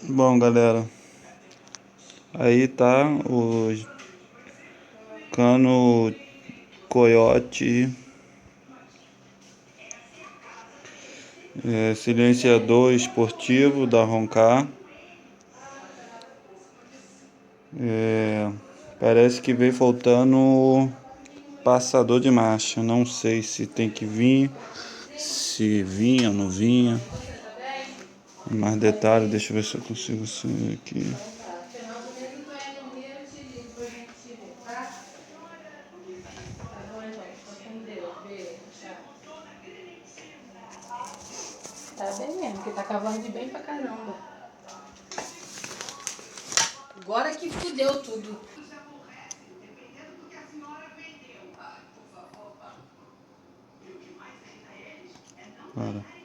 Bom, galera, aí tá o cano coiote, silenciador esportivo da Roncar. Parece que veio faltando passador de marcha. Não sei se tem que vir, se vinha ou não vinha. Mais detalhes, deixa eu ver se eu consigo sair aqui. Tá bem mesmo, porque tá cavando de bem pra caramba. Agora que fudeu tudo. Para.